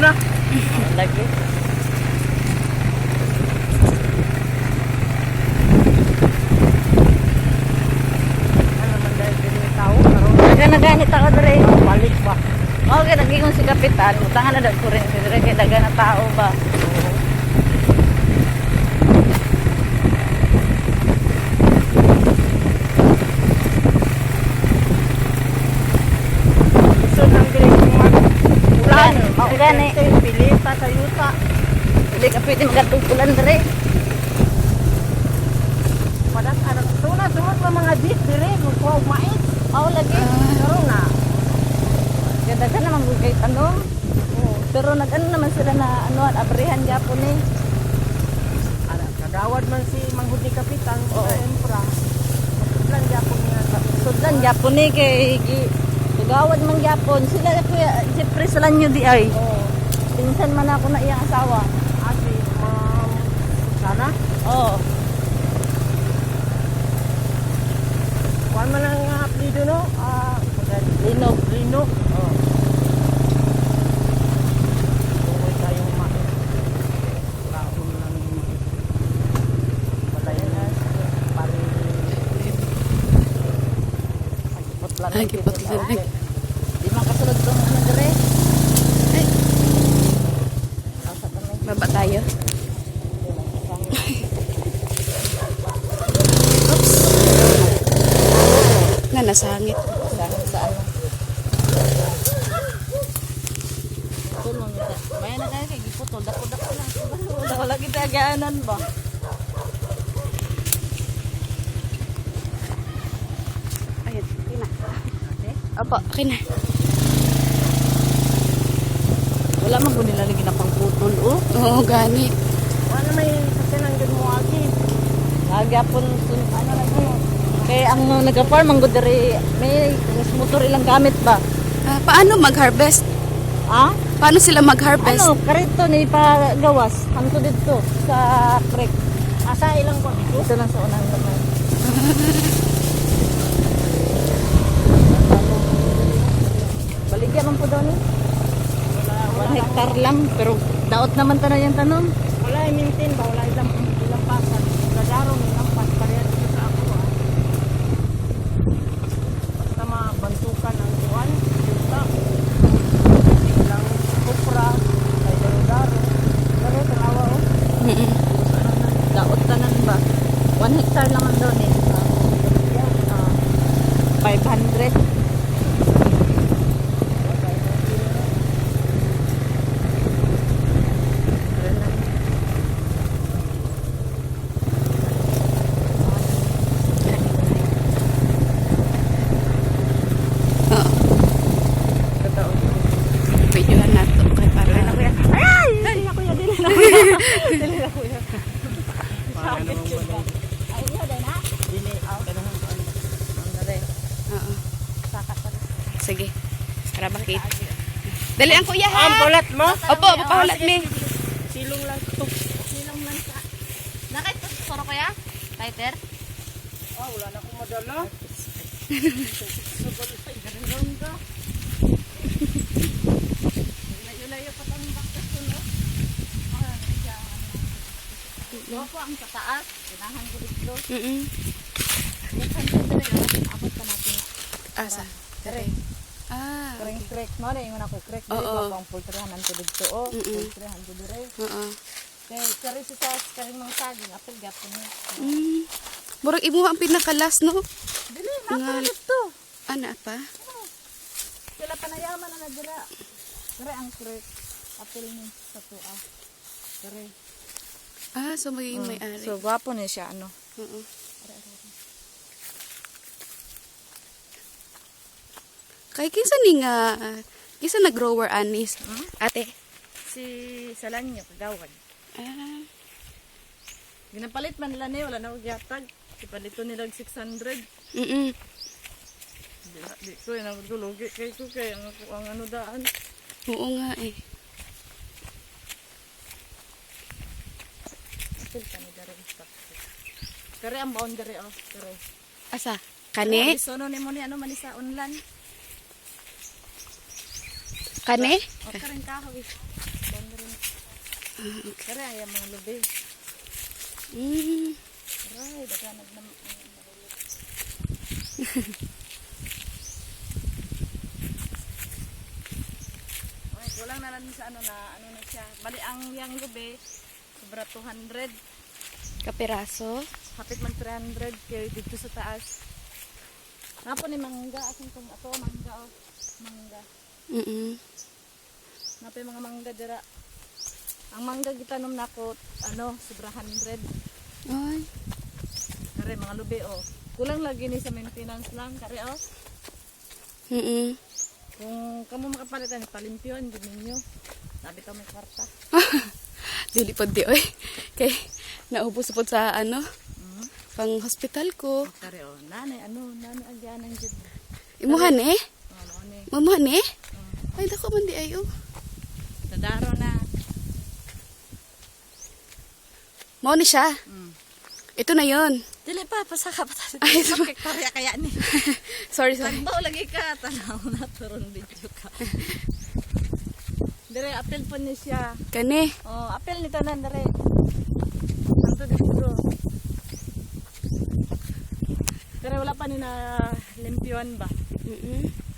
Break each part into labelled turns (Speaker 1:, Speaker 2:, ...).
Speaker 1: na.
Speaker 2: Lagi.
Speaker 1: Ano man dahil din may tao. Karoon
Speaker 2: Dagan tao dire.
Speaker 1: balik ba?
Speaker 2: Okay, naging si kapitan. Utangan na dag kurin si dire kay dagan na tao ba.
Speaker 1: So nang ginagawa ulan.
Speaker 2: Maulan eh.
Speaker 1: Pilita sa yuta.
Speaker 2: Hindi ka pwede magatupulan dire.
Speaker 1: Padat anak tuna sumot mga jeep dire kuha mais.
Speaker 2: Mao lagi.
Speaker 1: Karoon na.
Speaker 2: Ganda ka naman kay tanong. Pero nag-ano naman sila na anuan abrihan gyapon eh.
Speaker 1: Kagawad man si Manghudi Kapitan sa
Speaker 2: Oo.
Speaker 1: Empra. Lang gyapon niya sa
Speaker 2: Sudlan gyapon eh kay gawad man gyapon sila kuya siyempre sila nyo di ay. Pinsan man ako na iyang asawa.
Speaker 1: Asi sana.
Speaker 2: Oo.
Speaker 1: Kuan man ang apelido no?
Speaker 2: Linog.
Speaker 1: Lino. Oh. Tuloy tayong laon ng balay na pari.
Speaker 2: Ay, kipotlan. Di man kasulod tong ano dire. Ay. Asa pa may
Speaker 3: Baba tayo. Oops. Nga, nasa hangit.
Speaker 2: sa ano. Tulong kita. Maya na kaya kay giputol. Dako-dako lang. Wala kita agaanan ba?
Speaker 3: Ayun, okay na. Opo, okay na.
Speaker 2: Wala man po nila lagi na pang putol oh.
Speaker 3: Oo, gani.
Speaker 1: Wala may kasinanggad mo agi.
Speaker 2: Nagyapon ano na po. Kaya ang nag-farm ang gudere may motor ilang gamit ba?
Speaker 3: Paano mag-harvest?
Speaker 2: Ah?
Speaker 3: Paano sila mag-harvest?
Speaker 2: Ano, karito ni pagawas. Hanto dito sa creek.
Speaker 1: Asa ilang ko dito?
Speaker 2: Ito lang sa unang naman. Baligyan man po daw ni. 1 hektar lang pero daot naman tanan yung tanom.
Speaker 1: Wala ay maintain ba? Wala ilang pasan. Nadarong ilang pas. Parehas dito sa ako Basta mabantukan ang kuwan. Yuta. Ilang kupra. Ay daro-daro. Pero tanawa
Speaker 2: Daot tanan ba? 1 hektar lang ang doon eh. 500.
Speaker 3: Oo.
Speaker 2: Totoo.
Speaker 3: Videohan na to. Kaya para...
Speaker 2: Ay! Dili na kuya, dili na kuya. Dili na kuya. Sakit yun ba? Ay, niya, dahil na? Dili, ganun ang dali.
Speaker 3: Oo.
Speaker 2: Sakat pa rin.
Speaker 3: Sige. Para bakit. Dali ang kuya ha.
Speaker 1: Ang bulat mo?
Speaker 3: Opo, papahulat mi.
Speaker 1: Silong lang ito.
Speaker 2: Silong lang sa... Nakait po, soro kuya? Lighter?
Speaker 1: Wala na akong madala.
Speaker 2: Layo-layo pa kang bakit ko, no? Loko ang sa taas. Kinahan ko dito. Yakan ko dito yun. Abot pa natin.
Speaker 3: Asa?
Speaker 2: Kare.
Speaker 3: Ah.
Speaker 2: Kareng crack mo na. Yung ako crack.
Speaker 3: Oo.
Speaker 2: Pang pultrihanan ko dito. Pultrihan ko dito.
Speaker 3: Oo.
Speaker 2: Kare si sa karing mga saging. Apil gapon niya.
Speaker 3: Murag imo ang pinakalas no?
Speaker 2: Dili, napa na dito.
Speaker 3: Ana pa?
Speaker 2: Sila panayaman na nagdira. Kare ang crack. Apil niya sa tuwa. Kare.
Speaker 3: Ah, so magiging may-ari.
Speaker 2: So, gwapo niya siya, ano?
Speaker 3: Oo. Kay kinsa ni nga kinsa na grower anis? Ate.
Speaker 2: Si Salanyo, kagawad.
Speaker 3: Ah.
Speaker 2: Ginapalit man nila niya, wala na magyatag. Ipalito nila 600. Di ko yung nagdulugi kay ko kay ang ano daan.
Speaker 3: Oo nga eh.
Speaker 2: Still kami dari stock. Kare ang boundary oh, kare.
Speaker 3: Asa? Kane?
Speaker 2: Sono ni mo ni ano man sa online.
Speaker 3: Kane?
Speaker 2: O kare kahoy. Kare ay mga lubi.
Speaker 3: Mm.
Speaker 2: Aray, daganag na. Ay, kulang na lang sa ano na siya. Bali ang yang lubi, sobra 200.
Speaker 3: Kapiraso.
Speaker 2: Hapit man 300 kaya dito sa taas. Napo ni mangga asin kung ato mangga oh. Mangga. Napo yung mga mangga dira. Ang mangga gitanom nako ano sobra 100.
Speaker 3: Ay.
Speaker 2: Kare mga lubi oh. Kulang lagi ni sa maintenance lang kare oh. Kung kamu makapalitan palimpyon din ninyo. Sabi ta may kwarta.
Speaker 3: Dili pa di oy. Kay naubos po sa ano, pang hospital ko.
Speaker 2: Kare oh, nanay agyan ang jud.
Speaker 3: Imuhan eh?
Speaker 2: Ano ni?
Speaker 3: Mamuhan eh? Ay, dako man di ayo.
Speaker 2: Sa daro na.
Speaker 3: Mao ni siya. Ito na yon.
Speaker 2: Dili pa pasaka pa ta.
Speaker 3: Ay,
Speaker 2: Ay, karya kaya ni.
Speaker 3: Sorry.
Speaker 2: Tagbaw lagi ka tanaw na turon video ka. Dire apel po ni siya.
Speaker 3: Kani.
Speaker 2: Oh, apel ni tanan dire. Santo dito. Pero wala pa ni na limpyuan ba?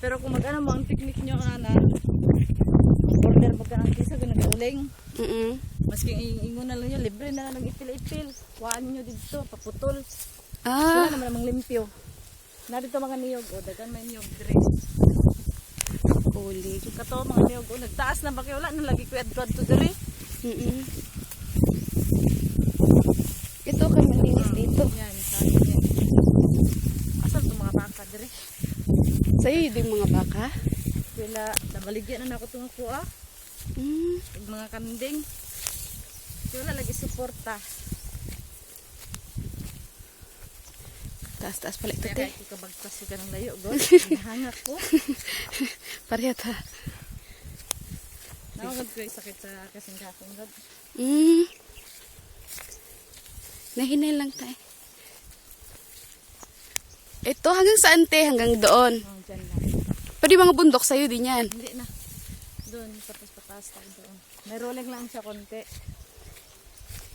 Speaker 2: Pero kung mag-ano mo ang technique nyo na order pagka ang kisa ginagaling. Maski ingon na lang yun, libre na lang ipil-ipil. Kuhaan nyo dito, paputol. Wala naman namang limpyo. Narito mga niyog, o dagan may niyog dire.
Speaker 3: Uli.
Speaker 2: Kato mga niyog, o nagtaas na ba kayo? Wala na lagi kuwad-kuwad to dire.
Speaker 3: Ito kay malinis dito.
Speaker 2: Yan, sabi niya. Asan itong mga baka dire?
Speaker 3: Sa'yo yung mga baka?
Speaker 2: Wala, nabaligyan na ako itong kuha. Mga kanding. Wala lagi suporta.
Speaker 3: Taas-taas pala ito,
Speaker 2: Kaya
Speaker 3: te.
Speaker 2: kahit ikabagtas ka ng layo, God. Nahangak ko.
Speaker 3: Parehas ha.
Speaker 2: Nakagad ko yung sakit sa kasing-kasing, God.
Speaker 3: Nahinay lang tayo. Ito hanggang saan, te? Hanggang doon.
Speaker 2: Oh, dyan lang.
Speaker 3: Pwede mga bundok sa'yo din yan.
Speaker 2: Hindi na. Doon, patas-patas tayo doon. May rolling lang siya konti.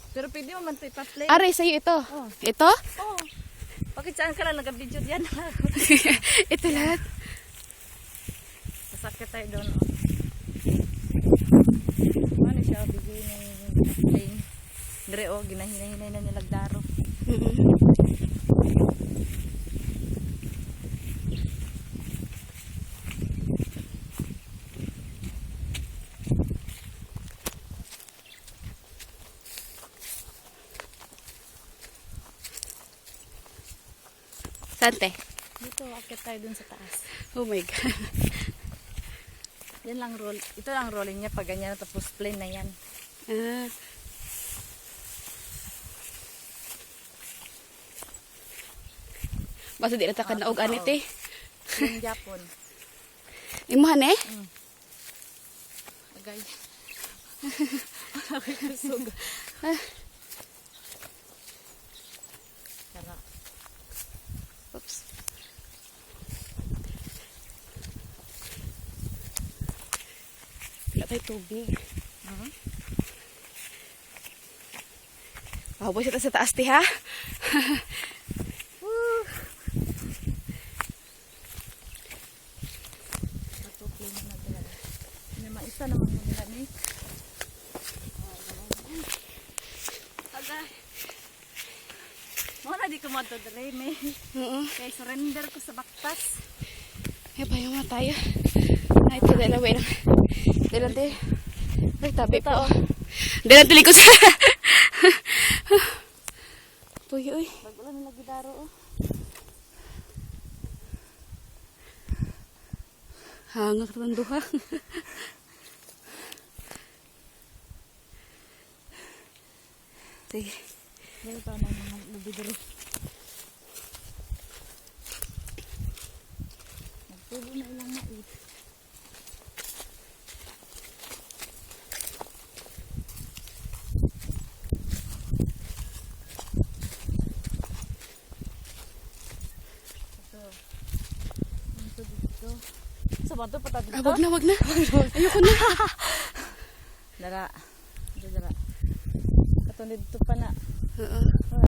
Speaker 2: Pero pwede mo man ito ipa-play.
Speaker 3: Aray, sa'yo ito.
Speaker 2: Oh.
Speaker 3: Ito?
Speaker 2: Oo. Bakit saan ka lang nag-video diyan?
Speaker 3: Ito lahat.
Speaker 2: Sasakit tayo doon. Ano siya, bigay ng plane. Dire o, ginahinay-hinay na nilagdaro.
Speaker 3: Sante?
Speaker 2: Dito, akit tayo dun sa taas.
Speaker 3: Oh my God.
Speaker 2: Yan lang roll. Ito lang rolling niya pag ganyan tapos plain na yan.
Speaker 3: Basta di natakan na og anit eh.
Speaker 2: Yung Japon.
Speaker 3: Imuhan eh?
Speaker 2: Agay. Wala ko yung kusog. Tara.
Speaker 3: Oops. Wala tayo tubig. Pahaboy siya sa taas, ti ha?
Speaker 2: Patuloy na talaga. May maisa naman mo nila ni. Agay. Mo na di ko matodre, may. Kaya surrender ko sa baktas.
Speaker 3: Ay, bayo nga tayo. Ay, ito, dala, wait lang. Dala, te. Ay, tabi po. Dala, tili ko sa... Uy, uy.
Speaker 2: Bagulan na lagi daro, oh.
Speaker 3: Hangak naman duha. Sige.
Speaker 2: Dito tayo na mga lubidero. Nagtubo na ilang mais. Ito dito. Sa bato pa tayo dito?
Speaker 3: Wag na, wag na. Ayoko na.
Speaker 2: Dara. Dara. dito pa na.
Speaker 3: Oo.